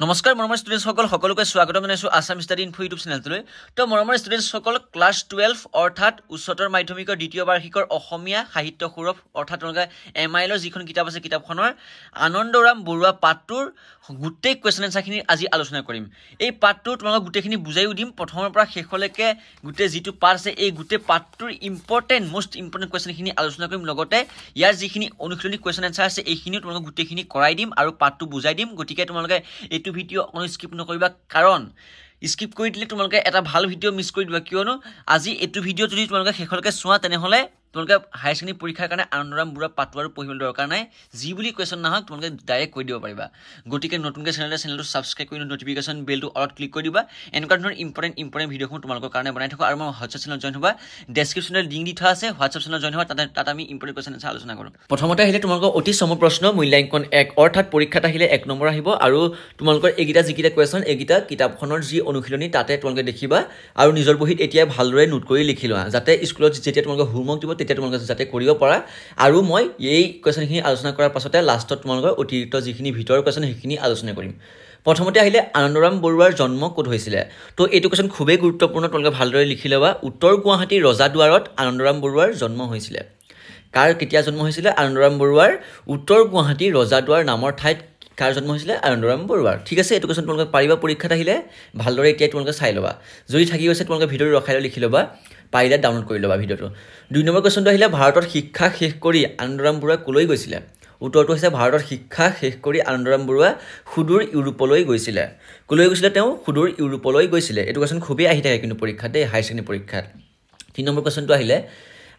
নমস্কাৰ মৰমৰ ষ্টুডেন্টস সকলোকে স্বাগতম জনাইছো আসাম ষ্টাডি ইনফো ইউটিউব চেনেলটোলৈ তো মৰমৰ ষ্টুডেন্টস ক্লাস 12 অৰ্থাৎ উচ্চতৰ মাধ্যমিকৰ দ্বিতীয় বাৰ্ষিকৰ অসমীয়া সাহিত্য সৌৰভ অৰ্থাৎ তোমালোকে এমআইলৰ যিখন কিতাপ আছে কিতাপখনৰ আনন্দৰাম বৰুৱা পাঠটোৰ গুটেই কোৱেশ্চন আনসাৰখিনি আজি আলোচনা কৰিম এই পাঠটো তোমালোকক গুটেইখিনি বুজাইও দিম প্ৰথমৰ পৰা শেষলৈকে গুটে যিটো পাঠ আছে এই গুটে পাঠটোৰ মোষ্ট ইম্পৰ্টেন্ট কোৱেশ্চনখিনি আলোচনা কৰিম লগতে ইয়াৰ যিখিনি অনুশীলনী কোৱেশ্চন আনসাৰ আছে এইখিনিও তোমালোকক গুটেইখিনি কৰাই দিম আৰু পাঠটো বুজাই দিম গতিকে তোমালোকে এইটো ভিডিও অন স্কিপ নকৰিবা কাৰণ স্কিপ কৰি দিলে তোমালোকে এটা ভাল ভিডিও মিছ কৰি দিবা কিয়নো আজি এইটো ভিডিও যদি তোমালোকে শেষলৈকে চোৱা তেনেহলে তোমালোকে হাই সেকেন্ডাৰী পৰীক্ষাৰ কাৰণে আনন্দৰাম বৰুৱা পাঠটো আৰু পঢ়িবলৈ দৰকাৰ নাই যি বুলি কোৱেশ্চন নাহক তোমালোকে ডাইৰেক্ট কৈ দিব পাৰিবা গতিকে নতুনকৈ চেনেলটো সাবস্ক্ৰাইব কৰি নটিফিকেশন বেলটো অলত ক্লিক কৰি দিবা এনেকুৱা ধৰণৰ ইম্পৰ্টেন্ট ভিডিওসমূহ তোমালোকৰ কাৰণে বনাই থাকো আৰু মই হোৱাটছআপ চেনেলত জয়েন হ'বা ডেসক্ৰিপচনত লিংক দি থোৱা আছে হোৱাটছআপ চেনেলত জয়েন হ'বা তাত আমি ইম্পৰ্টেন্ট কোৱেশ্চন আনসাৰ আলোচনা কৰোঁ প্ৰথমতে আহিলে তোমালোকৰ অতি সম প্ৰশ্ন মূল্যাঙ্কন 1 অৰ্থাৎ পৰীক্ষাত আহিলে 1 নম্বৰ আহিব আৰু তোমালোকৰ এইগিটা যিকিটা কোৱেশ্চন এইগিটা কিতাপখনৰ যি অনুশীলনী তাতে তোমালোকে দেখিবা আৰু নিজৰ বহিত এতিয়া ভালদৰে নোট কৰি লিখি লোৱা যাতে স্কুলত যেতিয়া তোমালোকে হোমৱৰ্ক দিব তেতিয়া তোমালোকে যাতে কৰিব পাৰা আৰু মই এই কোৱেশ্চনখিনি আলোচনা কৰাৰ পাছতে লাষ্টত তোমালোকৰ অতিৰিক্ত যিখিনি ভিতৰৰ কোৱেশ্চন সেইখিনি আলোচনা কৰিম প্ৰথমতে আহিলে আনন্দৰাম বৰুৱাৰ জন্ম ক'ত হৈছিল তো এইটো কোৱেশ্চন খুবেই গুৰুত্বপূৰ্ণ তোমালোকে ভালদৰে লিখি লবা উত্তৰ গুৱাহাটীৰ ৰজাদুৱাৰত আনন্দৰাম বৰুৱাৰ জন্ম হৈছিল কাৰ কেতিয়া জন্ম হৈছিল আনন্দৰাম বৰুৱাৰ উত্তৰ গুৱাহাটীৰ ৰজাদুৱাৰ নামৰ ঠাইত কাৰ জন্ম হৈছিল আনন্দৰাম বৰুৱাৰ ঠিক আছে এইটো কোৱেশ্চন তোমালোকে পাৰিবা পৰীক্ষাত আহিলে ভালদৰে এতিয়া তোমালোকে চাই লবা যদি থাকি গৈছে তোমালোকে ভিডিঅ' ৰখাই লিখি লবা পাৰিলে ডাউনলোড কৰি লবা ভিডিঅ'টো 2 নম্বৰ কোৱেশ্চনটো আহিলে ভাৰতৰ শিক্ষা শেষ কৰি আনন্দৰাম বৰুৱা কলৈ গৈছিল উত্তৰটো হৈছে ভাৰতৰ শিক্ষা শেষ কৰি আনন্দৰাম বৰুৱা সুদূৰ ইউৰোপলৈ গৈছিল কলৈ গৈছিল তেওঁ সুদূৰ ইউৰোপলৈ গৈছিল এইটো কোৱেশ্চন খুবেই আহি থাকে কিন্তু পৰীক্ষাতে হাই সেকেন্ডাৰী পৰীক্ষাত 3 নম্বৰ কোৱেশ্চনটো আহিলে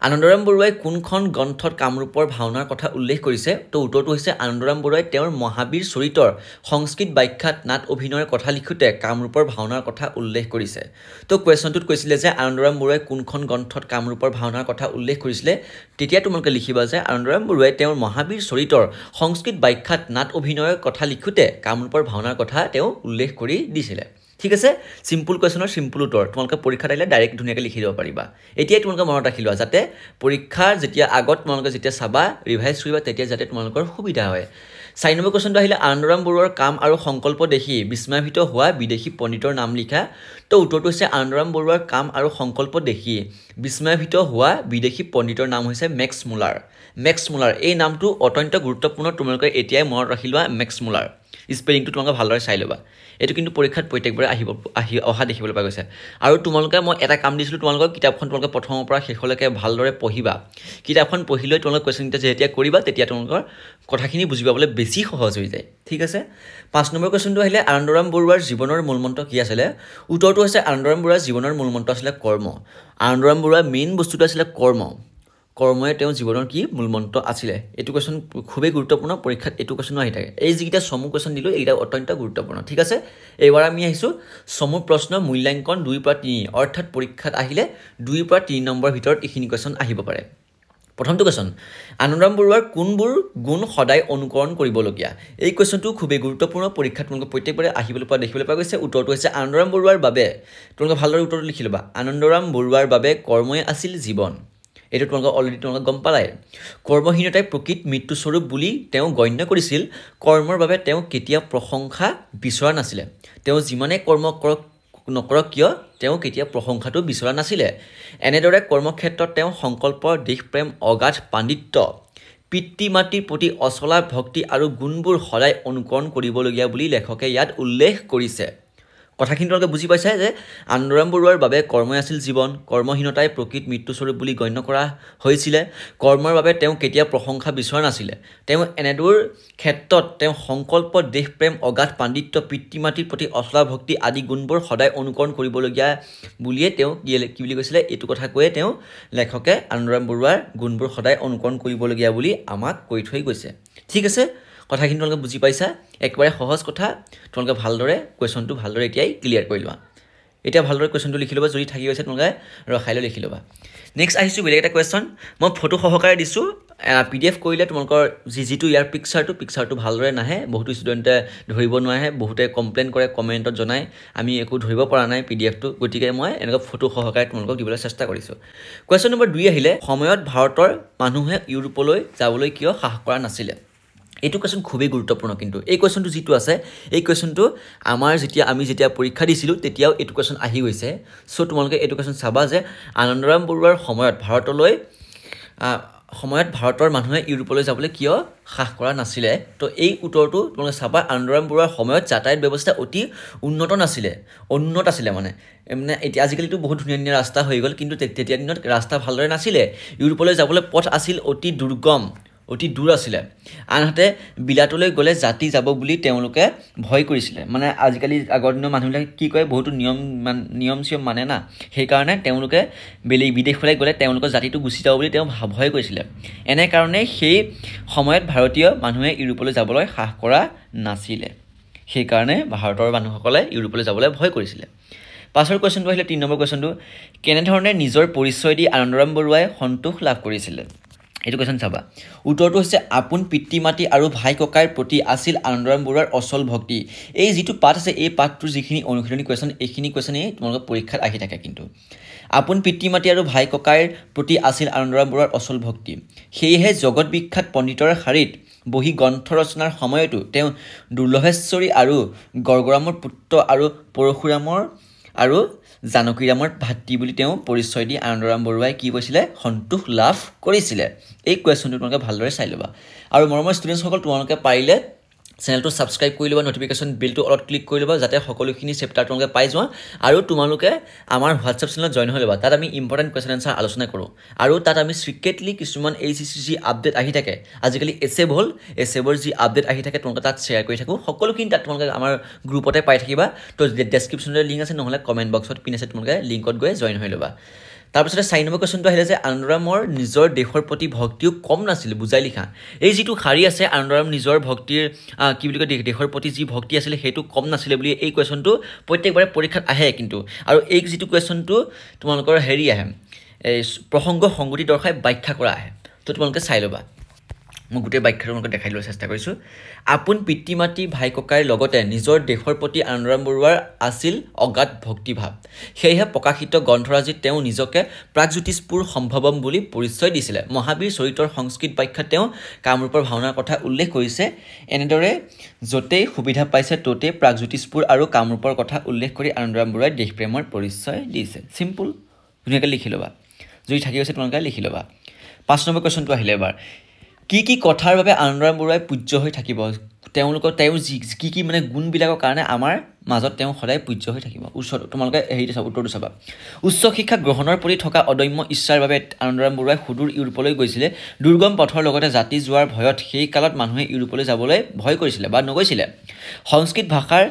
আনন্দৰাম বৰুৱাই কোনখন গ্ৰন্থত কামৰূপৰ ভাওনাৰ কথা উল্লেখ কৰিছে তো উত্তৰটো হৈছে আনন্দৰাম বৰুৱাই তেওঁৰ মহাবীৰ চৰিত্ৰৰ সংস্কৃত ব্যাখ্যাত নাট অভিনয়ৰ কথা লিখোতে কামৰূপৰ ভাওনাৰ কথা উল্লেখ কৰিছে তো কোৱেশ্চনটোত কৈছিলে যে আনন্দৰাম বৰুৱাই কোনখন গ্ৰন্থত কামৰূপৰ ভাওনাৰ কথা উল্লেখ কৰিছিলে তেতিয়া তোমালোকে লিখিবা যে আনন্দৰাম বৰুৱাই তেওঁৰ মহাবীৰ চৰিত্ৰৰ সংস্কৃত ব্যাখ্যাত নাট অভিনয়ৰ কথা লিখোতে কামৰূপৰ ভাওনাৰ কথা তেওঁ উল্লেখ কৰি দিছিলে ঠিক আছে সিম্পল কোৱেশ্চনৰ সিম্পল উত্তৰ তোমালোকে পৰীক্ষাত আহিলে ডাইৰেক্ট ধুনীয়াকৈ লিখি দিব পাৰিবা এতিয়া তোমালোকে মনত ৰাখি লোৱা যাতে পৰীক্ষাৰ যেতিয়া আগত তোমালোকে যেতিয়া চাবা ৰিভাইজ কৰিবা তেতিয়া যাতে তোমালোকৰ সুবিধা হয় 4 নম্বৰ কোৱেশ্চনটো আহিলে আনন্দৰাম বৰুৱাৰ কাম আৰু সংকল্প দেখি বিস্ময়িত হোৱা বিদেশী পণ্ডিতৰ নাম লিখা তো উত্তৰটো হৈছে আনন্দৰাম বৰুৱাৰ কাম আৰু সংকল্প দেখি বিস্ময়িত হোৱা বিদেশী পণ্ডিতৰ নাম হৈছে মেক্স মুলাৰ এই নামটো অত্যন্ত গুৰুত্বপূৰ্ণ তোমালোকে এতিয়াই মনত ৰাখি লোৱা মেক্স মুলাৰ স্পেলিংটো তোমালোকে ভালদৰে চাই ল'বা এইটো কিন্তু পৰীক্ষাত প্ৰত্যেকবাৰে অহা দেখিবলৈ পোৱা গৈছে আৰু তোমালোকে মই এটা কাম দিছিলোঁ তোমালোকৰ কিতাপখন তোমালোকে প্ৰথমৰ পৰা শেষলৈকে ভালদৰে পঢ়িবা কিতাপখন পঢ়িলৈ তোমালোকে কোৱেশ্চনটা যেতিয়া কৰিবা তেতিয়া তোমালোকৰ কথাখিনি বুজি পাবলৈ বেছি সহজ হৈ যায় ঠিক আছে 5 নম্বৰ কোৱেশ্চনটো আহিলে আনন্দৰাম বৰুৱাৰ জীৱনৰ মূলমন্ত্ৰ কি আছিল উত্তৰটো হৈছে আনন্দৰাম বৰুৱাৰ জীৱনৰ মূলমন্ত্ৰ আছিল কৰ্ম আনন্দৰাম বৰুৱাৰ মেইন বস্তুটো আছিল কৰ্ময়ে তেওঁৰ জীৱনৰ কি মূলমন্ত্ৰ আছিল এইটো কোৱেশ্চন খুবেই গুৰুত্বপূৰ্ণ পৰীক্ষাত এইটো কোৱেশ্চন আহি থাকে এই যিটা সমু কোৱেশ্চন দিলো এইটা অত্যন্ত গুৰুত্বপূৰ্ণ ঠিক আছে এইবাৰ আমি আহিছো সমু প্ৰশ্ন মূল্যাঙ্কন 2 পৰা 3 অৰ্থাৎ পৰীক্ষাত আহিলে 2 পৰা 3 নম্বৰ ভিতৰত এইখিনি কোৱেশ্চন আহিব পাৰে প্ৰথমটো কোৱেশ্চন আনন্দৰাম বৰুৱাৰ কোনবোৰ গুণ সদায় অনুকৰণ কৰিবলগীয়া এই কোৱেশ্চনটো খুবেই গুৰুত্বপূৰ্ণ পৰীক্ষাত তোমালোকে প্ৰত্যেকবাৰে আহিবলৈ পোৱা দেখিবলৈ পোৱা গৈছে উত্তৰটো হৈছে আনন্দৰাম বৰুৱাৰ বাবে তোমালোকে ভালদৰে উত্তৰটো লিখি ল'বা আনন্দৰাম বৰুৱাৰ বাবে কৰ্মই আছিল জীৱন এইটো তোমালোকে অলৰেডি তোমালোকে গম পালাই কৰ্মহীনতাই প্ৰকৃত মৃত্যুস্বৰূপ বুলি তেওঁ গণ্য কৰিছিল কৰ্মৰ বাবে তেওঁ কেতিয়া প্ৰশংসা বিচৰা নাছিল তেওঁ যিমানে কৰ্ম নকৰক কিয় তেওঁ কেতিয়া প্ৰশংসাটো বিচৰা নাছিল এনেদৰে কৰ্মক্ষেত্ৰত তেওঁ সংকল্প দেশপ্ৰেম অগাধ পাণ্ডিত্য পিতৃ মাতৃৰ প্ৰতি অচলা ভক্তি আৰু গুণবোৰ সদায় অনুকৰণ কৰিবলগীয়া বুলি লেখকে ইয়াত উল্লেখ কৰিছে কথাখিনি তোমালোকে বুজি পাইছা যে আনন্দৰাম বৰুৱাৰ বাবে কৰ্মই আছিল জীৱন কৰ্মহীনতাই প্ৰকৃত মৃত্যুস্বৰূপ বুলি গণ্য কৰা হৈছিল কৰ্মৰ বাবে তেওঁ কেতিয়া প্ৰশংসা বিচৰা নাছিল তেওঁ এনেদৰ ক্ষেত্ৰত তেওঁ সংকল্প দেশপ্ৰেম অগাধ পাণ্ডিত্য পিতৃ মাতৃৰ প্ৰতি অচলা ভক্তি আদি গুণবোৰ সদায় অনুকৰণ কৰিবলগীয়া বুলিয়ে তেওঁ কি বুলি কৈছিলে এইটো কথা কৈয়ে তেওঁ লেখকে আনন্দৰাম বৰুৱাৰ গুণবোৰ সদায় অনুকৰণ কৰিবলগীয়া বুলি আমাক কৈ থৈ গৈছে ঠিক আছে কথাখিনি তোমালোকে বুজি পাইছা একবাৰে সহজ কথা তোমালোকে ভালদৰে কোৱেশ্চনটো ভালদৰে এতিয়াই ক্লিয়াৰ কৰি লোৱা এতিয়া ভালদৰে কোৱেশ্চনটো লিখি ল'বা যদি থাকি গৈছে তোমালোকে ৰখাই লৈ লিখি ল'বা নেক্সট আহিছোঁ বেলেগ এটা কোৱেশ্চন মই ফটো সহকাৰে দিছোঁ PDF কৰিলে তোমালোকৰ যিটো ইয়াৰ পিকচাৰটো ভালদৰে নাহে বহুতো ষ্টুডেণ্টে ধৰিব নোৱাৰে বহুতে কমপ্লেইন কৰে কমেণ্টত জনায় আমি একো ধৰিব পৰা নাই PDFটো গতিকে মই এনেকুৱা ফটো সহকাৰে তোমালোকক দিবলৈ চেষ্টা কৰিছোঁ কোৱেশ্চন নম্বৰ 2 আহিলে সময়ত ভাৰতৰ মানুহে ইউৰোপলৈ যাবলৈ কিয় সাহস কৰা নাছিল এইটো কোৱেশ্যন খুবেই গুৰুত্বপূৰ্ণ কিন্তু এই কোৱেশ্যনটো যিটো আছে এই কোৱেশ্যনটো আমি যেতিয়া পৰীক্ষা দিছিলোঁ তেতিয়াও এইটো কোৱেশ্যন আহি গৈছে চ' তোমালোকে এইটো কোৱেশ্যন চাবা যে আনন্দৰাম বৰুৱাৰ সময়ত ভাৰতৰ মানুহে ইউৰোপলৈ যাবলৈ কিয় সাহ কৰা নাছিলে তো এই উত্তৰটো তোমালোকে চাবা আনন্দৰাম বৰুৱাৰ সময়ত যাতায়াত ব্যৱস্থা অতি উন্নত আছিলে মানে এতিয়া আজিকালিতো বহুত ধুনীয়া ধুনীয়া ৰাস্তা হৈ গ'ল কিন্তু তেতিয়া দিনত ৰাস্তা ভালদৰে নাছিলে ইউৰোপলৈ যাবলৈ পথ আছিল অতি দূৰ আছিলে আনহাতে বিলাতলৈ গ'লে জাতি যাব বুলি তেওঁলোকে ভয় কৰিছিলে মানে আজিকালি আগৰ দিনৰ মানুহবিলাকে কি কয় বহুতো নিয়ম চিয়ম মানে না সেইকাৰণে তেওঁলোকে বিদেশলৈ গ'লে তেওঁলোকৰ জাতিটো গুচি যাব বুলি তেওঁ ভয় কৰিছিলে এনে কাৰণে সেই সময়ত ভাৰতীয় মানুহে ইউৰোপলৈ যাবলৈ সাহ কৰা নাছিলে সেইকাৰণে ভাৰতৰ মানুহসকলে ইউৰোপলৈ যাবলৈ ভয় কৰিছিলে পাছৰ কোৱেশ্যনটো আহিলে 3 নম্বৰ কোৱেশ্যনটো কেনেধৰণে নিজৰ পৰিচয় দি আনন্দৰাম বৰুৱাই সন্তোষ লাভ কৰিছিলে এইটো কোৱেশ্যন চাবা উত্তৰটো হৈছে আপোন পিতৃ মাতৃ আৰু ভাই ককাইৰ প্ৰতি আছিল আনন্দৰাম বৰুৱাৰ অচল ভক্তি এই যিটো পাঠ আছে এই পাঠটোৰ যিখিনি অনুশীলনী কোৱেশ্যন এইখিনি কোৱেশ্যনেই তোমালোকৰ পৰীক্ষাত আহি থাকে কিন্তু আপোন পিতৃ মাতৃ আৰু ভাই ককাইৰ প্ৰতি আছিল আনন্দৰাম বৰুৱাৰ অচল ভক্তি সেয়েহে জগত বিখ্যাত পণ্ডিতৰ শাৰীত বহি গ্ৰন্থ ৰচনাৰ সময়তো তেওঁ দুৰ্লভেশ্বৰী আৰু গড়গড়ামৰ পুত্ৰ আৰু পৰশুৰামৰ আৰু জানকীৰামৰ ভাতৃ বুলি তেওঁ পৰিচয় দি আনন্দৰাম বৰুৱাই কি কৈছিলে সন্তোষ লাভ কৰিছিলে এই কোৱেশ্যনটো তোমালোকে ভালদৰে চাই ল'বা আৰু মৰমৰ ষ্টুডেণ্টসকল তোমালোকে পাৰিলে চেনেলটো ছাবস্ক্ৰাইব কৰি ল'বা নটিফিকেশ্যন বেলটো অলপ ক্লিক কৰি ল'বা যাতে সকলোখিনি চেপ্টাৰ তোমালোকে পাই যোৱা আৰু তোমালোকে আমাৰ হোৱাটছআপ চেনেলত জইন হৈ ল'বা তাত আমি ইম্পৰ্টেণ্ট কুৱেশ্যন এনচাৰ আলোচনা কৰোঁ আৰু তাত আমি চিক্ৰেটলি কিছুমান যি আপডেট আহি থাকে আজিকালি এছেবৰ যি আপডেট আহি থাকে তোমালোকে তাত শ্বেয়াৰ কৰি থাকোঁ সকলোখিনি তাত তোমালোকে আমাৰ গ্ৰুপতে পাই থাকিবা তো ডেছক্ৰিপশ্যনতে লিংক আছে নহ'লে কমেণ্ট বক্সত পিন আছে তোমালোকে লিংকত গৈ জইন হৈ ল'বা তাৰপিছতে 4 নম্বৰ কোৱেশ্যনটো আহিলে যে আনন্দৰামৰ নিজৰ দেশৰ প্ৰতি ভক্তিও কম নাছিল বুজাই লিখা এই যিটো শাৰী আছে আনন্দৰাম নিজৰ ভক্তিৰ কি বুলি কয় দেশৰ প্ৰতি যি ভক্তি আছিলে সেইটো কম নাছিলে বুলি এই কুৱেশ্যনটো প্ৰত্যেকবাৰে পৰীক্ষাত আহে কিন্তু আৰু এই যিটো কুৱেশ্যনটো তোমালোকৰ আহে এই প্ৰসংগ সংগতি দৰ্শাই ব্যাখ্যা কৰা আহে তো তোমালোকে চাই ল'বা মই গোটেই ব্যাখ্যাটো তোমালোকে দেখাই লোৱাৰ চেষ্টা কৰিছোঁ আপোন পিতৃ মাতৃ ভাই ককাইৰ লগতে নিজৰ দেশৰ প্ৰতি আনন্দৰাম বৰুৱাৰ আছিল অগাধ ভক্তিভাৱ সেয়েহে প্ৰকাশিত গ্ৰন্থৰাজিত তেওঁ নিজকে প্ৰাগজ্যোতিষপুৰ সম্ভৱম বুলি পৰিচয় দিছিলে মহাবীৰ চৰিত্ৰৰ সংস্কৃত ব্যাখ্যাত তেওঁ কামৰূপৰ ভাওনাৰ কথা উল্লেখ কৰিছে এনেদৰে য'তেই সুবিধা পাইছে ত'তেই প্ৰাগজ্যোতিষপুৰ আৰু কামৰূপৰ কথা উল্লেখ কৰি আনন্দৰাম বৰুৱাই দেশপ্ৰেমৰ পৰিচয় দিছে চিম্পুল ধুনীয়াকৈ লিখি ল'বা যদি থাকি গৈছে তোমালোকে লিখি ল'বা 5 নম্বৰ কুৱেশ্যনটো আহিলে এবাৰ কি কথাৰ বাবে আনন্দৰাম বৰুৱাই পূজ্য হৈ থাকিব তেওঁৰ কি মানে গুণবিলাকৰ কাৰণে আমাৰ মাজত তেওঁ সদায় পূজ্য হৈ থাকিব তোমালোকে হেৰিটো চাবা উত্তৰটো চাবা উচ্চ শিক্ষা গ্ৰহণৰ প্ৰতি থকা অদম্য ইচ্ছাৰ বাবে আনন্দৰাম বৰুৱাই সুদূৰ ইউৰোপলৈ গৈছিলে দুৰ্গম পথৰ লগতে জাতি যোৱাৰ ভয়ত সেই কালত মানুহে ইউৰোপলৈ যাবলৈ ভয় কৰিছিলে বা নগৈছিলে সংস্কৃত ভাষাৰ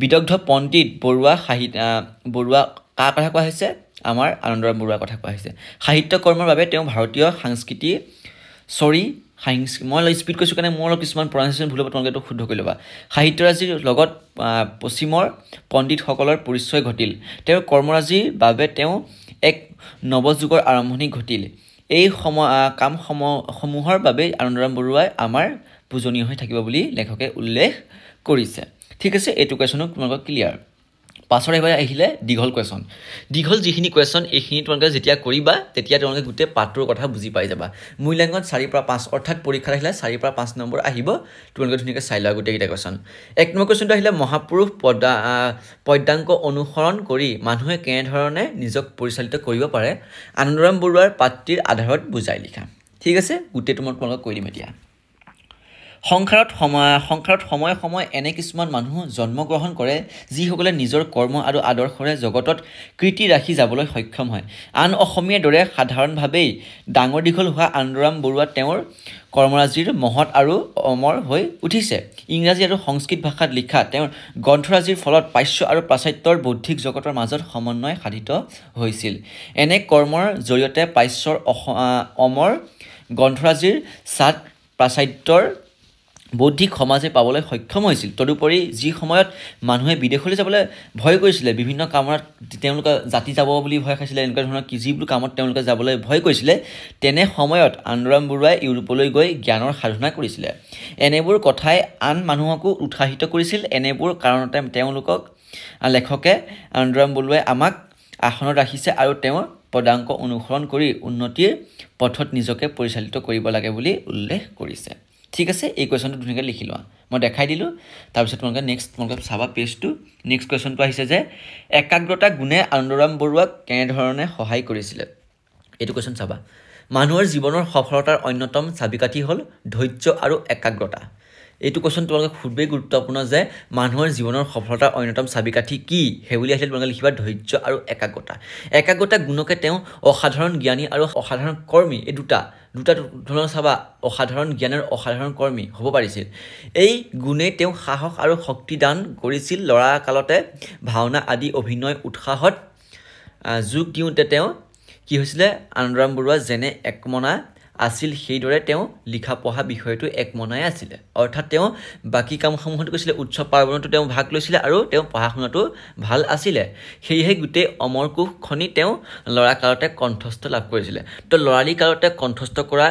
বিদগ্ধ পণ্ডিত বৰুৱা কাৰ কথা কোৱা হৈছে আমাৰ আনন্দৰাম বৰুৱাৰ কথা কোৱা হৈছে সাহিত্য কৰ্মৰ বাবে তেওঁ ভাৰতীয় মই স্পীড কৈছোঁ কাৰণে মোৰ অলপ কিছুমান প্ৰনাউন্সিয়েশ্যন ভুল হ'ব তোমালোকে এইটো শুদ্ধ কৰি ল'বা সাহিত্যৰাজিৰ লগত পশ্চিমৰ পণ্ডিতসকলৰ পৰিচয় ঘটিল তেওঁৰ কৰ্মৰাজিৰ বাবে তেওঁ এক নৱযুগৰ আৰম্ভণি ঘটিল এই কামসমূহৰ বাবে আনন্দৰাম বৰুৱাই আমাৰ পূজনীয় হৈ থাকিব বুলি লেখকে উল্লেখ কৰিছে ঠিক আছে এইটো কুৱেশ্যনো তোমালোকক ক্লিয়াৰ পাছৰ আহিলে দীঘল কুৱেশ্যন দীঘল যিখিনি কুৱেশ্যন এইখিনি তোমালোকে যেতিয়া কৰিবা তেতিয়া তোমালোকে গোটেই পাঠটোৰ কথা বুজি পাই যাবা মূল্যাংকন 4 পৰা 5 অৰ্থাৎ পৰীক্ষাত আহিলে 4 পৰা 5 নম্বৰ আহিব তোমালোকে ধুনীয়াকৈ চাই লোৱা গোটেইকেইটা কুৱেশ্যন 1 নম্বৰ কুৱেশ্যনটো আহিলে মহাপুৰুষ পদ্যাংক অনুসৰণ কৰি মানুহে কেনেধৰণে নিজক পৰিচালিত কৰিব পাৰে আনন্দৰাম বৰুৱাৰ পাত্ৰীৰ আধাৰত বুজাই লিখা ঠিক আছে গোটেইটো মই তোমালোকক কৈ দিম এতিয়া সংসাৰত সময়ে এনে কিছুমান মানুহ জন্মগ্ৰহণ কৰে যিসকলে নিজৰ কৰ্ম আৰু আদৰ্শৰে জগতত কীৰ্তি ৰাখি যাবলৈ সক্ষম হয় আন অসমীয়াৰ দৰে সাধাৰণভাৱেই ডাঙৰ দীঘল হোৱা আনন্দৰাম বৰুৱা তেওঁৰ কৰ্মৰাজিৰ মহৎ আৰু অমৰ হৈ উঠিছে ইংৰাজী আৰু সংস্কৃত ভাষাত লিখা তেওঁৰ গ্ৰন্থৰাজিৰ ফলত প্ৰাচ্য আৰু পাশ্চাত্যৰ বৌদ্ধিক জগতৰ মাজত সমন্বয় সাধিত হৈছিল এনে কৰ্মৰ জৰিয়তে প্ৰাচ্যৰ অমৰ গ্ৰন্থৰাজিৰ স্বাদ পাশ্চাত্যৰ বৌদ্ধিক সমাজে পাবলৈ সক্ষম হৈছিল তদুপৰি যি সময়ত মানুহে বিদেশলৈ যাবলৈ ভয় কৰিছিলে বিভিন্ন কামত তেওঁলোকে জাতি যাব বুলি ভয় খাইছিলে এনেকুৱা ধৰণৰ যিবোৰ কামত তেওঁলোকে যাবলৈ ভয় কৰিছিলে তেনে সময়ত আনন্দৰাম বৰুৱাই ইউৰোপলৈ গৈ জ্ঞানৰ সাধনা কৰিছিলে এনেবোৰ কথাই আন মানুহকো উৎসাহিত কৰিছিল এনেবোৰ কাৰণতে তেওঁলোকক লেখকে আনন্দৰাম বৰুৱাই আমাক আসনত ৰাখিছে আৰু তেওঁৰ পদাংক অনুসৰণ কৰি উন্নতিৰ পথত নিজকে পৰিচালিত কৰিব লাগে বুলি উল্লেখ কৰিছে ঠিক আছে এই কোৱেশ্যনটো ধুনীয়াকৈ লিখি লোৱা মই দেখাই দিলোঁ তাৰপিছত তোমালোকে নেক্সট তোমালোকে চাবা পেজটো নেক্সট কোৱেশ্যনটো আহিছে যে একাগ্ৰতা গুণে আনন্দৰাম বৰুৱাক কেনেধৰণে সহায় কৰিছিলে এইটো কোৱেশ্যন চাবা মানুহৰ জীৱনৰ সফলতাৰ অন্যতম চাবিকাঠি হ'ল ধৈৰ্য আৰু একাগ্ৰতা এইটো কোৱেশ্যন তোমালোকে খুবেই গুৰুত্বপূৰ্ণ যে মানুহৰ জীৱনৰ সফলতাৰ অন্যতম চাবিকাঠি কি সেইবুলি আহিলে তোমালোকে লিখিবা ধৈৰ্য আৰু একাগ্ৰতা গুণকে তেওঁ অসাধাৰণ জ্ঞানী আৰু অসাধাৰণ কৰ্মী এই দুটা তোমালোকে চাবা অসাধাৰণ জ্ঞান আৰু অসাধাৰণ কৰ্মী হ'ব পাৰিছিল এই গুণে তেওঁ সাহস আৰু শক্তি দান কৰিছিল ল'ৰা কালতে ভাওনা আদি অভিনয় উৎসাহত যোগ দিওঁতে তেওঁ কি হৈছিলে আনন্দৰাম বৰুৱা যেনে একমনা আছিল সেইদৰে তেওঁ লিখা পঢ়া বিষয়টো একমনাই আছিলে অৰ্থাৎ তেওঁ বাকী কামসমূহত কৈছিলে উৎসৱ পাৰ্বণতো তেওঁ ভাগ লৈছিলে আৰু তেওঁ পঢ়া শুনাটো ভাল আছিলে সেয়েহে গোটেই অমৰকোষখনি তেওঁ ল'ৰা কালতে কণ্ঠস্থ লাভ কৰিছিলে তো ল'ৰালি কালতে কণ্ঠস্থ কৰা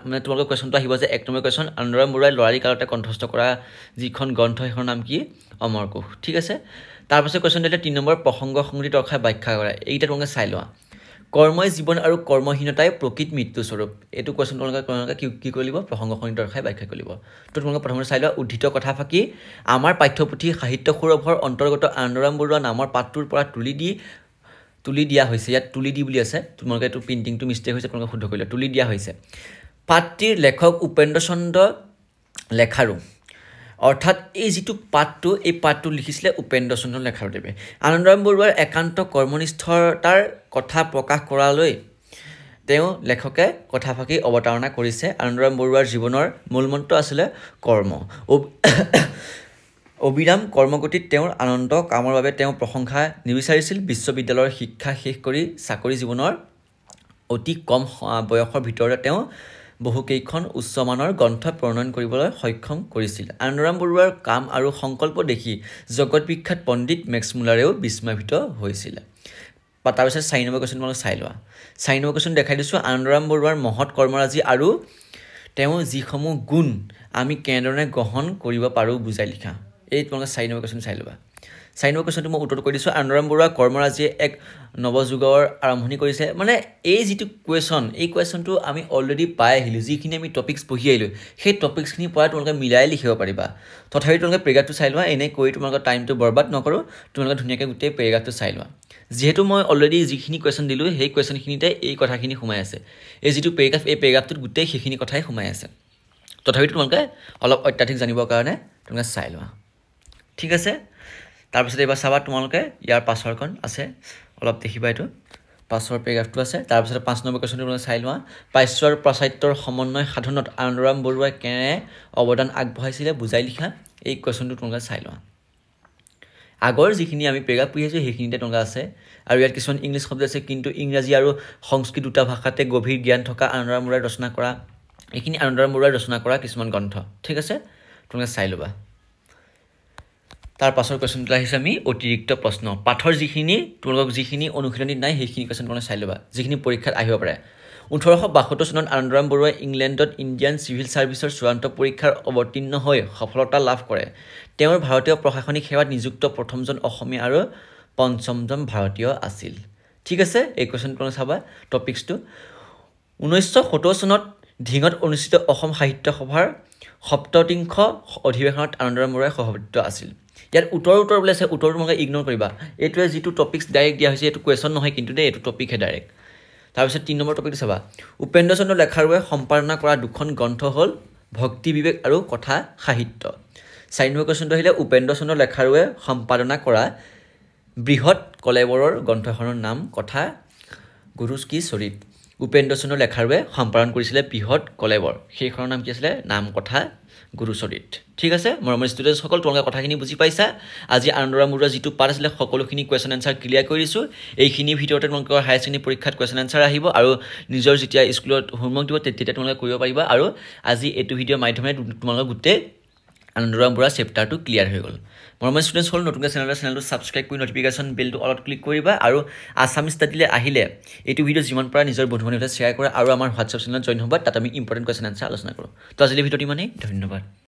মানে তোমালোকৰ কুৱেশ্যনটো আহিব যে 1 নম্বৰ কুৱেশ্যন আনন্দৰাম বৰুৱাই ল'ৰালি কালতে কণ্ঠস্থ কৰা যিখন গ্ৰন্থ সেইখনৰ নাম কি অমৰকোষ ঠিক আছে তাৰপিছত কুৱেশ্যন দিলে 3 নম্বৰ প্ৰসংগ সংগীত অৰ্থাৎ ব্যাখ্যা কৰা এইটা তোমালোকে চাই লোৱা কৰ্মই জীৱন আৰু কৰ্মহীনতাই প্ৰকৃত মৃত্যু স্বৰূপ এইটো কোৱেশ্যন তোমালোকে কি কৰিব প্ৰসংগ সংগীত অৰ্থাৎ ব্যাখ্যা কৰিব তো তোমালোকে প্ৰথমতে চাই লোৱা উদ্ধৃত কথা ফাকি আমাৰ পাঠ্যপুথি সাহিত্য সৌৰভৰ অন্তৰ্গত আনন্দৰাম বৰুৱা নামৰ পাঠটোৰ পৰা তুলি দিয়া হৈছে ইয়াত তুলি দি বুলি আছে তোমালোকে এইটো প্ৰিণ্টিংটো মিষ্টেক হৈছে তোমালোকে শুদ্ধ কৰিলে তুলি দিয়া হৈছে পাঠটিৰ লেখক উপেন্দ্ৰ চন্দ্ৰ লেখাৰু অৰ্থাৎ এই যিটো পাঠটো লিখিছিলে উপেন্দ্ৰ চন্দ্ৰ লেখাৰুদেৱে আনন্দৰাম বৰুৱাৰ একান্ত কৰ্মনিষ্ঠতাৰ কথা প্ৰকাশ কৰালৈ তেওঁ লেখকে কথা ফাকি অৱতাৰণা কৰিছে আনন্দৰাম বৰুৱাৰ জীৱনৰ মূলমন্ত্ৰ আছিলে কৰ্ম অবিৰাম কৰ্মগতিত তেওঁৰ আনন্দ কামৰ বাবে তেওঁ প্ৰশংসা নিবিচাৰিছিল বিশ্ববিদ্যালয়ৰ শিক্ষা শেষ কৰি চাকৰি জীৱনৰ অতি কম বয়সৰ ভিতৰতে তেওঁ বহুকেইখন উচ্চমানৰ গ্ৰন্থ প্ৰণয়ন কৰিবলৈ সক্ষম কৰিছিল আনন্দৰাম বৰুৱাৰ কাম আৰু সংকল্প দেখি জগত বিখ্যাত পণ্ডিত মেক্সমুলাৰেও বিস্ময়িত হৈছিল তাৰপিছত 4 নম্বৰ কুৱেশ্যন তোমালোকে চাই লোৱা 4 নম্বৰ কুৱেশ্যন দেখাই দিছোঁ আনন্দৰাম বৰুৱাৰ মহৎ কৰ্মৰাজি আৰু তেওঁ যিসমূহ গুণ আমি কেনেদৰে গ্ৰহণ কৰিব পাৰোঁ বুজাই লিখা এই তোমালোকে 4 নম্বৰ কুৱেশ্যন চাই ল'বা 4 নম্বৰ কুৱেশ্যনটো মই উত্তৰটো কৈ দিছোঁ আনন্দৰাম বৰুৱাৰ কৰ্মৰাজিয়ে এক নৱযুগৰ আৰম্ভণি কৰিছে মানে এই যিটো কুৱেশ্যন এই কুৱেশ্যনটো আমি অলৰেডি পাই আহিলোঁ যিখিনি আমি টপিকছ পঢ়ি আহিলোঁ সেই টপিকছখিনিৰ পৰা তোমালোকে মিলাই লিখিব পাৰিবা তথাপি তোমালোকে পেৰেগ্ৰাফটো চাই লোৱা এনেই কৈ তোমালোকৰ টাইমটো বৰবাদ নকৰোঁ তোমালোকে ধুনীয়াকৈ গোটেই পেৰেগ্ৰাফটো চাই লোৱা যিহেতু মই অলৰেডি যিখিনি কুৱেশ্যন দিলোঁ সেই কুৱেশ্যনখিনিতে এই কথাখিনি সোমাই আছে এই যিটো পেৰেগ্ৰাফ এই পেৰেগ্ৰাফটোত গোটেই সেইখিনি কথাই সোমাই আছে তথাপি তোমালোকে অলপ অত্যাধিক জানিবৰ কাৰণে তোমালোকে চাই লোৱা ঠিক আছে তাৰপিছত এবাৰ চাবা তোমালোকে ইয়াৰ পাছৰখন আছে অলপ দেখিবা এইটো পাছৰ পেৰেগ্ৰাফটো আছে তাৰপিছত 5 নম্বৰ কুৱেশ্যনটো তোমালোকে চাই লোৱা প্ৰাচ্য আৰু পাশ্চাত্যৰ সমন্বয় সাধনত আনন্দৰাম বৰুৱাই কেনে অৱদান আগবঢ়াইছিলে বুজাই লিখা এই কুৱেশ্যনটো তোমালোকে চাই লোৱা আগৰ যিখিনি আমি পেৰেগ্ৰাফ পঢ়ি আছোঁ সেইখিনিতে তোমালোকে আছে আৰু ইয়াত কিছুমান ইংলিছ শব্দ আছে কিন্তু ইংৰাজী আৰু সংস্কৃত দুটা ভাষাতে গভীৰ জ্ঞান থকা আনন্দৰাম বৰুৱাই ৰচনা কৰা এইখিনি আনন্দৰাম বৰুৱাই ৰচনা কৰা কিছুমান গ্ৰন্থ ঠিক আছে তোমালোকে চাই ল'বা তাৰ পাছৰ কুৱেশ্যনটো আহিছে আমি অতিৰিক্ত প্ৰশ্ন পাঠৰ যিখিনি তোমালোকক যিখিনি অনুশীলনীত নাই সেইখিনি কুৱেশ্যন তোমালোকে চাই ল'বা যিখিনি পৰীক্ষাত আহিব পাৰে 1872 চনত আনন্দৰাম বৰুৱাই ইংলেণ্ডত ইণ্ডিয়ান চিভিল ছাৰ্ভিচৰ চূড়ান্ত পৰীক্ষাৰ অৱতীৰ্ণ হৈ সফলতা লাভ কৰে তেওঁৰ ভাৰতীয় প্ৰশাসনিক সেৱাত নিযুক্ত প্ৰথমজন অসমীয়া আৰু পঞ্চমজন ভাৰতীয় আছিল ঠিক আছে এই কুৱেশ্যন তোমালোকে চাবা টপিকছটো 1970 চনত ধিঙত অনুষ্ঠিত অসম সাহিত্য সভাৰ সপ্ততিংশ অধিৱেশনত আনন্দৰাম বৰুৱাই সভাপতিত্ব আছিল ইয়াত উত্তৰ বোলে আছে উত্তৰটো তোমালোকে ইগনোৰ কৰিবা এইটোৱে যিটো টপিকছ ডাইৰেক্ট দিয়া হৈছে এইটো কুৱেশ্যন নহয় কিন্তু দেই এইটো টপিকহে ডাইৰেক্ট তাৰপিছত 3 নম্বৰ টপিকটো চাবা উপেন্দ্ৰ চন্দ্ৰ লেখাৰুৱে সম্পাদনা কৰা দুখন গ্ৰন্থ হ'ল ভক্তি বিবেক আৰু কথা সাহিত্য 4 নম্বৰ কুৱেশ্যনটো আহিলে উপেন্দ্ৰ চন্দ্ৰ লেখাৰুৱে সম্পাদনা কৰা বৃহৎ কলেবৰৰ গ্ৰন্থখনৰ নাম কথা গুৰু কি চৰিত উপেন্দ্ৰ চন্দ্ৰ লেখাৰুৱে সম্পাদন কৰিছিলে বৃহৎ কলেবৰ সেইখনৰ নাম কি আছিলে নাম কথা গুৰুচৰিত ঠিক আছে মৰমৰ ষ্টুডেণ্টসকল তোমালোকে কথাখিনি বুজি পাইছা আজি আনন্দৰাম বৰুৱাৰ যিটো পাঠ আছিলে সকলোখিনি কুৱেশ্যন এনচাৰ ক্লিয়াৰ কৰি দিছোঁ এইখিনিৰ ভিতৰতে তোমালোকৰ হায়াৰ ছেকেণ্ডেৰী পৰীক্ষাত কুৱেশ্যন এনচাৰ আহিব আৰু নিজৰ যেতিয়া স্কুলত হোমৱৰ্ক দিব তেতিয়া তোমালোকে কৰিব পাৰিবা আৰু আজি এইটো ভিডিঅ'ৰ মাধ্যমেৰে তোমালোকৰ গোটেই আনন্দৰাম বৰুৱাৰ চেপ্টাৰটো ক্লিয়াৰ হৈ গ'ল মৰমৰ ষ্টুডেণ্টসকল নতুনকৈ চেনেলটো ছাবস্ক্ৰাইব কৰি নটিফিকেশ্যন বেলটো অলপ ক্লিক কৰিবা আৰু আছামিজ ষ্টাডিলৈ আহিলে এইটো ভিডিঅ' যিমান পৰা নিজৰ বন্ধু বান্ধৱীৰ শ্বেয়াৰ কৰা আৰু আমাৰ হোৱাটছআপ চেনেলত জইন হ'বা তাত আমি ইম্পৰ্টেণ্ট কুৱেশ্যন এনচাৰ আলোচনা কৰোঁ তো আজিলৈ ভিডিঅ'টো ইমানেই ধন্যবাদ